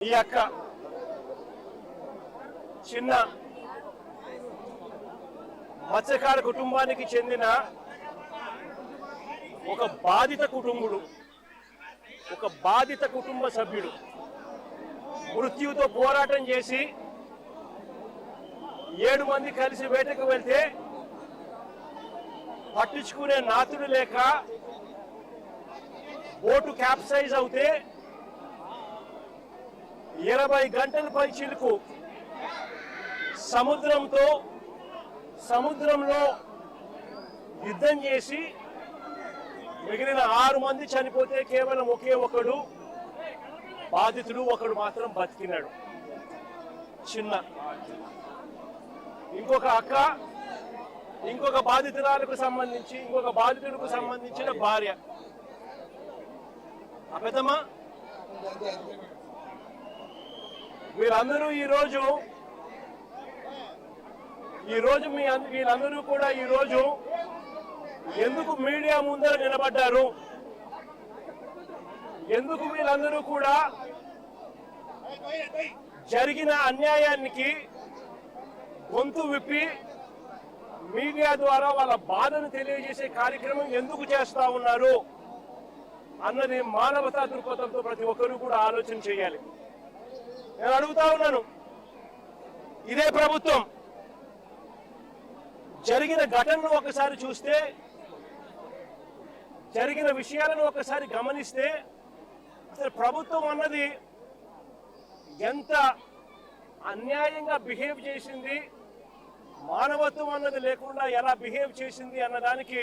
ఈ అక్క చిన్న మత్స్యకార కుటుంబానికి చెందిన ఒక బాధిత కుటుంబ సభ్యుడు మృత్యుతో పోరాటం చేసి 7 మంది కలిసి వేటకు వెళ్తే పట్టించుకునే నాతుడు లేక బోటు క్యాప్సైజ్ అవుతే 20 గంటల పై చిలుకు సముద్రంలో యుద్ధం చేసి మిగిలిన 6 మంది చనిపోతే కేవలం ఒకే ఒకడు బాధితుడు, ఒకడు మాత్రం బతికినాడు. చిన్న ఇంకొక అక్క ఇంకొక బాధితురాలకు సంబంధించి ఇంకొక బాధితుడికి సంబంధించిన భార్య. అబద్ధమా? వీళ్ళందరూ ఈరోజు వీళ్ళందరూ కూడా ఈరోజు ఎందుకు మీడియా ముందర నిలబడ్డారు? ఎందుకు వీళ్ళందరూ కూడా జరిగిన అన్యాయానికి గొంతు విప్పి మీడియా ద్వారా వాళ్ళ బాధను తెలియజేసే కార్యక్రమం ఎందుకు చేస్తా ఉన్నారు అన్నది మానవతా దృక్పథంతో ప్రతి ఒక్కరూ కూడా ఆలోచన చేయాలి. నేను అడుగుతా ఉన్నాను, ఇదే ప్రభుత్వం జరిగిన ఘటనను ఒకసారి చూస్తే, జరిగిన విషయాలను ఒకసారి గమనిస్తే అసలు ప్రభుత్వం అన్నది ఎంత అన్యాయంగా బిహేవ్ చేసింది, మానవత్వం అన్నది లేకుండా ఎలా బిహేవ్ చేసింది అన్నదానికి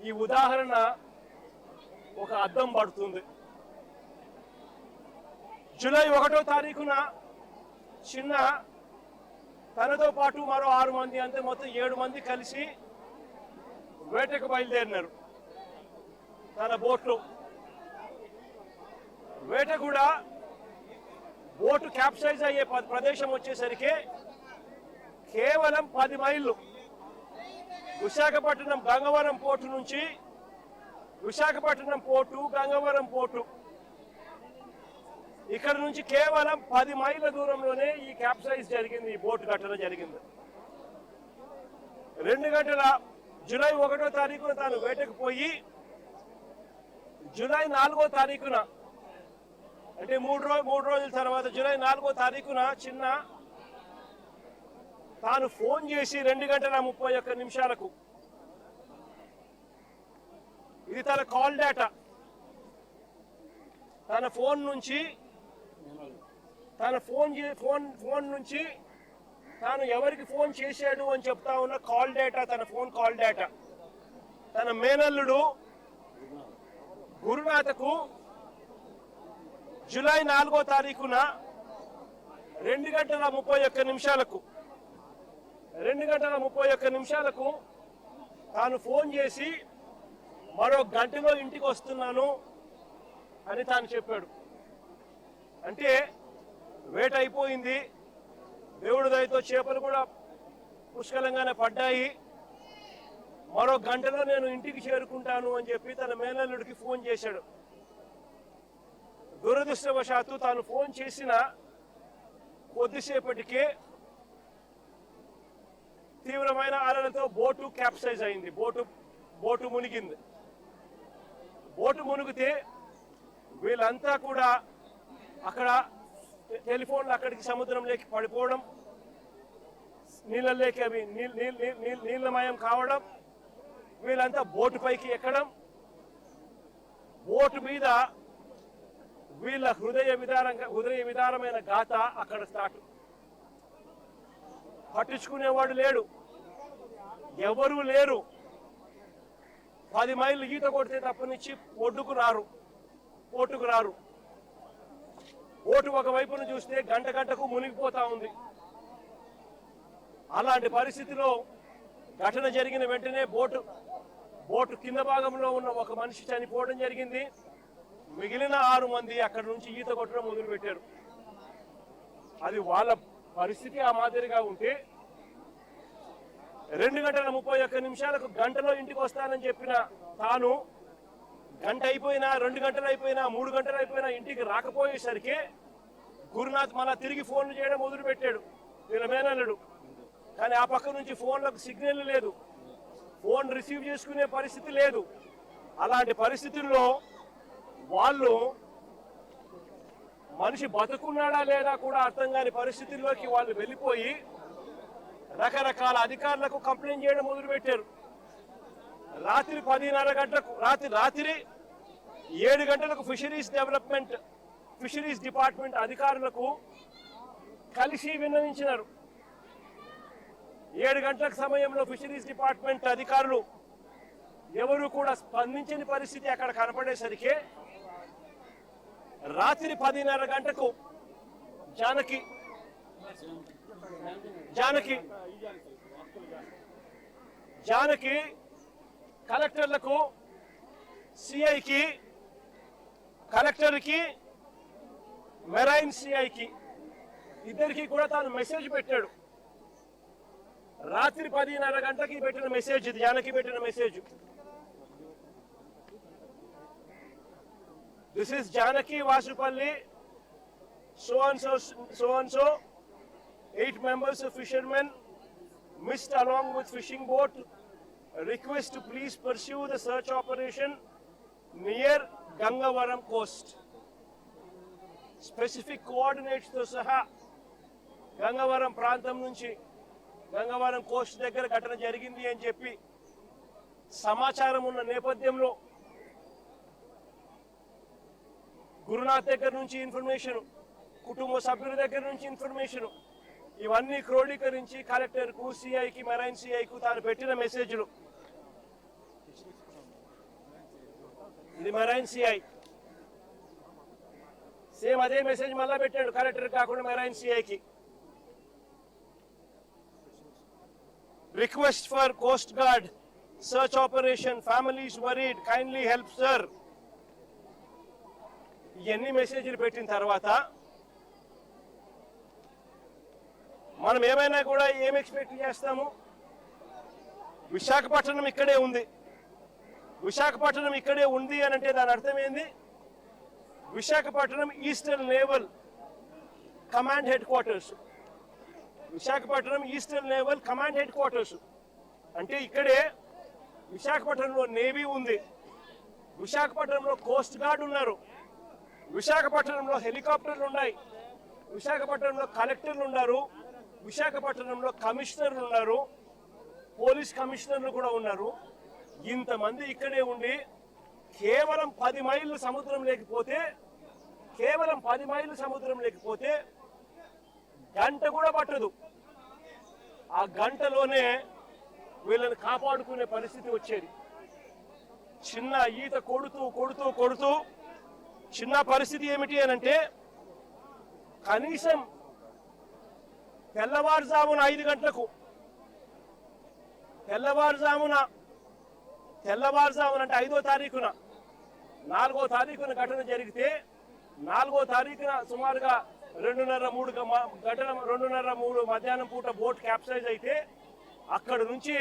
ఈ ఉదాహరణ ఒక అద్దం పడుతుంది. జూలై 1వ తారీఖున చిన్న తనతో పాటు మరో 6 మంది, అంతే మొత్తం 7 మంది కలిసి వేటకు బయలుదేరినారు. తన బోట్లు వేట కూడా బోటు క్యాప్సైజ్ అయ్యే ప్రదేశం వచ్చేసరికి కేవలం 10 మైళ్ళు విశాఖపట్నం గంగవరం పోర్టు నుంచి విశాఖపట్నం పోర్టు గంగవరం పోర్టు ఇక్కడ నుంచి కేవలం 10 మైళ్ళ దూరంలోనే ఈ క్యాప్సైజ్ జరిగింది, ఈ బోటు ఘటన జరిగింది. 2 గంటల జూలై 1వ తారీఖున తాను వేటకు పోయి జూలై 4వ తారీఖున అంటే 3 రోజుల తర్వాత జూలై 4వ తారీఖున చిన్న తాను ఫోన్ చేసి 2 గంటల 31 నిమిషాలకు, ఇది తన కాల్ డేటా, తన ఫోన్ నుంచి తాను ఎవరికి ఫోన్ చేశాడు అని చెప్తా ఉన్న కాల్ డేటా, తన ఫోన్ కాల్ డేటా, తన మేనల్లుడు గురునాథకు జూలై 4వ తారీఖున 2 గంటల 31 నిమిషాలకు తాను ఫోన్ చేసి మరో గంటలో ఇంటికి వస్తున్నాను అని తాను చెప్పాడు. అంటే వేట అయిపోయింది, దేవుడి దయతో చేపలు కూడా పుష్కలంగానే పడ్డాయి, మరో గంటలో నేను ఇంటికి చేరుకుంటాను అని చెప్పి తన మేనల్లుడికి ఫోన్ చేశాడు. దురదృష్టవశాత్తు తాను ఫోన్ చేసిన కొద్దిసేపటికే తీవ్రమైన అలలతో బోటు క్యాప్సైజ్ అయింది, బోటు మునిగింది. బోటు మునిగితే వీళ్ళంతా కూడా అక్కడ టెలిఫోన్లు అక్కడికి సముద్రంలోకి పడిపోవడం, నీళ్ళలోకి అవి నీళ్ళమయం కావడం, వీళ్ళంతా బోటు పైకి ఎక్కడం, బోటు మీద వీళ్ళ హృదయ విదారమైన గాథ అక్కడ స్టార్ట్. పట్టించుకునేవాడు లేడు, ఎవరూ లేరు. 10 మైళ్ళు ఈత కొడితే తప్పనిచ్చి పోటుకు రారు. బోటు ఒకవైపును చూస్తే గంటకు మునిగిపోతా ఉంది. అలాంటి పరిస్థితిలో ఘటన జరిగిన వెంటనే బోటు కింద భాగంలో ఉన్న ఒక మనిషి చనిపోవడం జరిగింది. మిగిలిన 6 మంది అక్కడి నుంచి ఈత కొట్టడం మొదలుపెట్టారు. అది వాళ్ళ పరిస్థితి ఆ మాదిరిగా ఉంటే 2 గంటల 31 నిమిషాలకు గంటలో ఇంటికి వస్తానని చెప్పిన తాను గంట అయిపోయినా 2 గంటలు అయిపోయినా 3 గంటలు అయిపోయినా ఇంటికి రాకపోయేసరికి గురునాథ్ మళ్ళా తిరిగి ఫోన్లు చేయడం మొదలుపెట్టాడు వీళ్ళ మేనల్లుడు. కానీ ఆ పక్క నుంచి ఫోన్లకు సిగ్నల్ లేదు, ఫోన్ రిసీవ్ చేసుకునే పరిస్థితి లేదు. అలాంటి పరిస్థితుల్లో వాళ్ళు మనిషి బతుకున్నాడా లేదా కూడా అర్థం కాని పరిస్థితుల్లోకి వాళ్ళు వెళ్ళిపోయి రకరకాల అధికారులకు కంప్లైంట్ చేయడం మొదలుపెట్టారు. రాత్రి 10:30 గంటలకు రాత్రి 7 గంటలకు ఫిషరీస్ డిపార్ట్మెంట్ అధికారులకు కలిసి విన్నవించినారు. 7 గంటల సమయంలో ఫిషరీస్ డిపార్ట్మెంట్ అధికారులు ఎవరు కూడా స్పందించని పరిస్థితి అక్కడ కనపడేసరికి రాత్రి 10:30 గంటకు జానకి కలెక్టర్లకు, సిఐకి, కలెక్టర్కి, మెరైన్ సిఐకి ఇద్దరికి కూడా తాను మెసేజ్ పెట్టాడు. రాత్రి 10:30 గంటకి పెట్టిన మెసేజ్ ఇది, జానకి పెట్టిన message. This is Janaki Vasupalli, so and so 8 members of fishermen missed along with fishing boat. Request to please pursue the search operation near Gangavaram coast. Specific coordinates తో సహా గంగవరం ప్రాంతం నుంచి గంగవరం కోస్ట్ దగ్గర ఘటన జరిగింది అని చెప్పి సమాచారం ఉన్న నేపథ్యంలో గురునాథ్ దగ్గర నుంచి ఇన్ఫర్మేషన్, కుటుంబ సభ్యుల దగ్గర నుంచి ఇన్ఫర్మేషన్, ఇవన్నీ క్రోడీకరించి కలెక్టర్కు, సిఐకి, మెరైన్ సిఐకు తాను పెట్టిన మెసేజ్లు. ఇది మెరైన్ సిఐ సేమ్ అదే మెసేజ్ మళ్ళా పెట్టాడు, కలెక్టర్ కాకుండా మెరైన్ సిఐకి. Request for coast guard search operation, families worried, kindly help sir. ఇవన్నీ మెసేజ్లు పెట్టిన తర్వాత మనం ఏమైనా కూడా ఏం ఎక్స్పెక్ట్ చేస్తాము? విశాఖపట్నం ఇక్కడే ఉంది. విశాఖపట్నం ఇక్కడే ఉంది అని అంటే దాని అర్థం ఏంది? Visakhapatnam eastern naval command head quarters. Visakhapatnam eastern naval command head quarters అంటే ఇక్కడే విశాఖపట్నంలో నేవీ ఉంది, విశాఖపట్నంలో కోస్ట్ గార్డ్ ఉన్నారు, విశాఖపట్నంలో హెలికాప్టర్లు ఉన్నాయి, విశాఖపట్నంలో కలెక్టర్లు ఉన్నారు, విశాఖపట్నంలో కమిషనర్లు ఉన్నారు, పోలీస్ కమిషనర్లు కూడా ఉన్నారు. ఇంతమంది ఇక్కడే ఉండి కేవలం 10 మైళ్ళు సముద్రం లేకపోతే గంట కూడా పట్టదు. ఆ గంటలోనే వీళ్ళని కాపాడుకునే పరిస్థితి వచ్చేది. చిన్న ఈత కొడుతూ చిన్న పరిస్థితి ఏమిటి అని అంటే కనీసం తెల్లవారుజామున 5 గంటలకు తెల్లవారుజామున అంటే 5వ తారీఖున 4వ తారీఖున ఘటన జరిగితే 4వ తారీఖున సుమారుగా 2:30-3 మధ్యాహ్నం పూట బోట్ క్యాప్సైజ్ అయితే అక్కడ నుంచి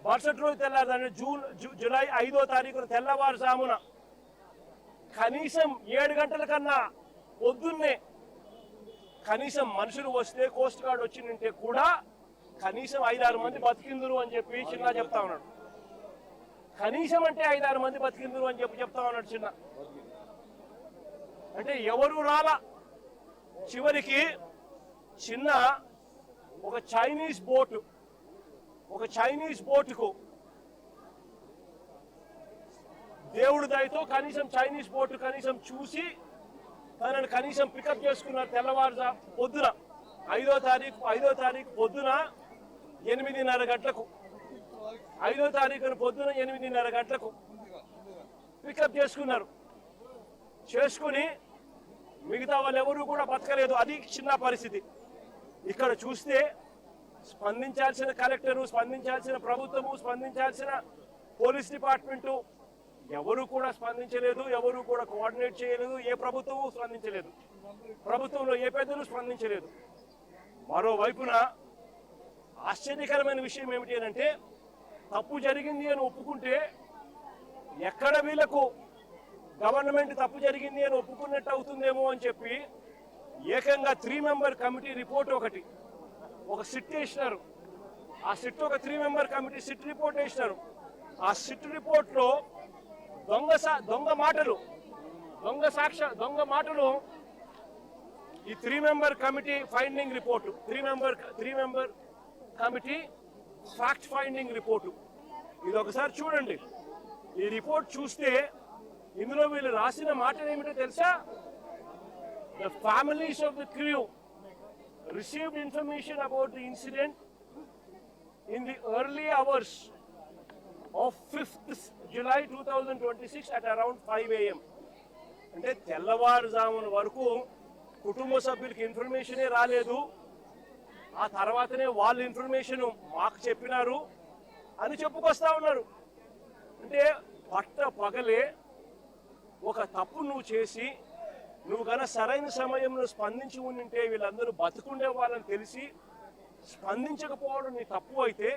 మరుసటి రోజు తెల్లారు జూలై 5వ తారీఖున తెల్లవారుజామున కనీసం 7 గంటల కన్నా పొద్దున్నే కనీసం మనుషులు వస్తే, కోస్ట్ గార్డ్ వచ్చిందంటే కూడా కనీసం 5-6 మంది బతికిందురు అని చెప్పి చిన్న చెప్తా ఉన్నాడు. కనీసం అంటే 5-6 మంది బతికిందురు అని చెప్తా ఉన్నాడు చిన్న. అంటే ఎవరు రాలా. చివరికి చిన్న ఒక చైనీస్ బోటుకు దేవుడి దయతో కనీసం చైనీస్ బోటు కనీసం చూసి తనని కనీసం పికప్ చేసుకున్నారు. తెల్లవారుజా పొద్దున 5వ తారీఖు పొద్దున 8:30 గంటలకు 5వ తారీఖున పొద్దున 8:30 గంటలకు పికప్ చేసుకుని మిగతా వాళ్ళు ఎవరు కూడా బతకలేదు. అది చిన్న పరిస్థితి. ఇక్కడ చూస్తే స్పందించాల్సిన కలెక్టరు, స్పందించాల్సిన ప్రభుత్వము, స్పందించాల్సిన పోలీస్ డిపార్ట్మెంటు ఎవరు కూడా స్పందించలేదు, ఎవరు కూడా కోఆర్డినేట్ చేయలేదు, ఏ ప్రభుత్వము స్పందించలేదు, ప్రభుత్వంలో ఏ పెద్దలు స్పందించలేదు. మరోవైపున ఆశ్చర్యకరమైన విషయం ఏమిటి అంటే తప్పు జరిగింది అని ఒప్పుకుంటే ఎక్కడ వీళ్లకు గవర్నమెంట్ తప్పు జరిగింది అని ఒప్పుకున్నట్టు అవుతుందేమో అని చెప్పి ఏకంగా 3 మెంబర్ కమిటీ రిపోర్ట్ ఒక సిట్ వేసినారు. ఆ సిట్ ఒక 3 మెంబర్ కమిటీ సిట్ రిపోర్ట్ వేసినారు. ఆ సిట్ రిపోర్ట్లో దొంగ మాటలు ఈ 3 member committee finding report, 3 member committee fact finding report. ఇది ఒకసారి చూడండి. ఈ రిపోర్ట్ చూస్తే ఇందులో వీళ్ళు రాసిన మాటలు ఏమిటో తెలుసా? The families of the crew received information about the incident in the early hours of 5th July 2026 at around 5 AM. అంటే తెల్లవారుజామున వరకు కుటుంబ సభ్యులకి ఇన్ఫర్మేషనే రాలేదు. ఆ తర్వాతనే వాళ్ళ ఇన్ఫర్మేషన్ మాకు చెప్పినారు అని చెప్పుకొస్తా ఉన్నారు. అంటే పగలే ఒక తప్పు నువ్వు చేసి నువ్వు గన సరైన సమయంలో స్పందించి ఉంటే వీళ్ళందరూ బతుకుండే వాళ్ళని తెలిసి స్పందించకపోవడం నీ తప్పు అయితే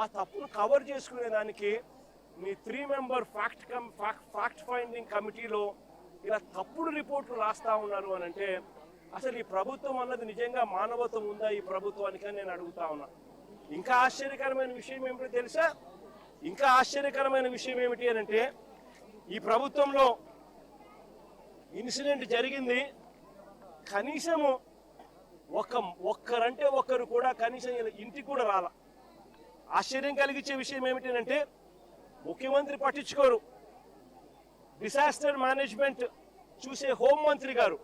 ఆ తప్పును కవర్ చేసుకునే దానికి మీ 3 మెంబర్ ఫ్యాక్ట్ ఫైండింగ్ కమిటీలో ఇలా తప్పుడు రిపోర్ట్లు రాస్తా ఉన్నారు అని అంటే అసలు ఈ ప్రభుత్వం అన్నది నిజంగా మానవత్వం ఉందా ఈ ప్రభుత్వానికి అని నేను అడుగుతా ఉన్నా. ఇంకా ఆశ్చర్యకరమైన విషయం ఏమిటో తెలుసా? ఇంకా ఆశ్చర్యకరమైన విషయం ఏమిటి అని అంటే ఈ ప్రభుత్వంలో ఇన్సిడెంట్ జరిగింది, కనీసము ఒక్కరంటే ఒక్కరు కూడా కనీసం ఇంటికి కూడా రాల. ఆశ్చర్యం కలిగించే విషయం ఏమిటంటే ముఖ్యమంత్రి పట్టించుకోరు, డిసాస్టర్ మేనేజ్మెంట్ చూసే హోంమంత్రి గారు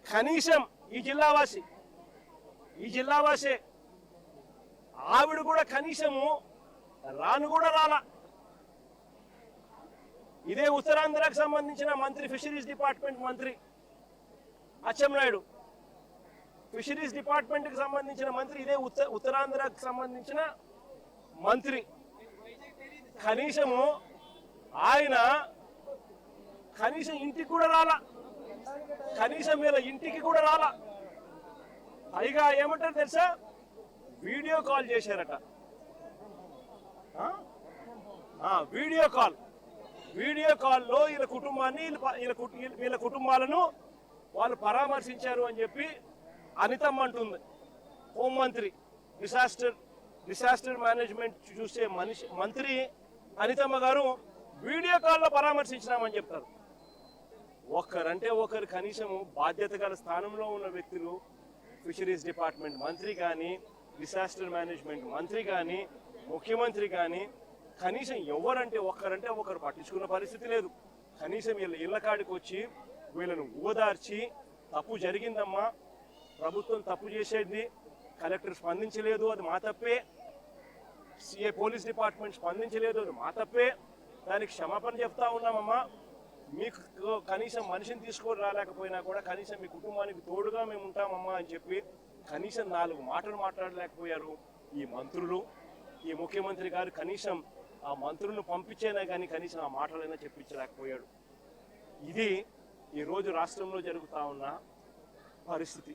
కనీసం ఈ జిల్లావాసే ఆవిడ కూడా కనీసము రాను కూడా రాలా. ఇదే ఉత్తరాంధ్రకు సంబంధించిన మంత్రి, ఫిషరీస్ డిపార్ట్మెంట్ మంత్రి అచ్చెన్నాయుడు, ఫిషరీస్ డిపార్ట్మెంట్ కి సంబంధించిన మంత్రి, ఇదే ఉత్తరాంధ్రకు సంబంధించిన మంత్రి, కనీసము ఆయన కనీసం ఇంటికి కూడా రాలా, కనీసం వీళ్ళ ఇంటికి కూడా రాలా. పైగా ఏమంటారు తెలుసా? వీడియో కాల్ చేశారట. వీడియో కాల్లో వీళ్ళ కుటుంబాలను వాళ్ళు పరామర్శించారు అని చెప్పి అనితమ్మ అంటుంది. హోంమంత్రి, డిసాస్టర్ మేనేజ్మెంట్ చూసే మంత్రి అనితమ్మ గారు వీడియో కాల్లో పరామర్శించినామని చెప్తారు. ఒక్కరంటే ఒకరు కనీసము బాధ్యత గల స్థానంలో ఉన్న వ్యక్తులు, ఫిషరీస్ డిపార్ట్మెంట్ మంత్రి కానీ, డిసాస్టర్ మేనేజ్మెంట్ మంత్రి కానీ, ముఖ్యమంత్రి కానీ కనీసం ఒక్కరంటే ఒకరు పట్టించుకున్న పరిస్థితి లేదు. కనీసం వీళ్ళ ఇళ్ల కాడికి వచ్చి వీళ్ళను ఓదార్చి తప్పు జరిగిందమ్మా, ప్రభుత్వం తప్పు చేసేది, కలెక్టర్ స్పందించలేదు, అది మా తప్పే, సిఐ పోలీస్ డిపార్ట్మెంట్ స్పందించలేదు, అది మా తప్పే, దానికి క్షమాపణ చెప్తా ఉన్నామమ్మా, మీకు కనీసం మనిషిని తీసుకొని రాలేకపోయినా కూడా కనీసం మీ కుటుంబానికి తోడుగా మేము ఉంటామమ్మా అని చెప్పి కనీసం 4 మాటలు మాట్లాడలేకపోయారు ఈ మంత్రులు. ఈ ముఖ్యమంత్రి గారు కనీసం ఆ మంత్రులను పంపించేనా కానీ కనీసం ఆ మాటలైనా చెప్పించలేకపోయాడు. ఇది ఈరోజు రాష్ట్రంలో జరుగుతూ ఉన్న పరిస్థితి.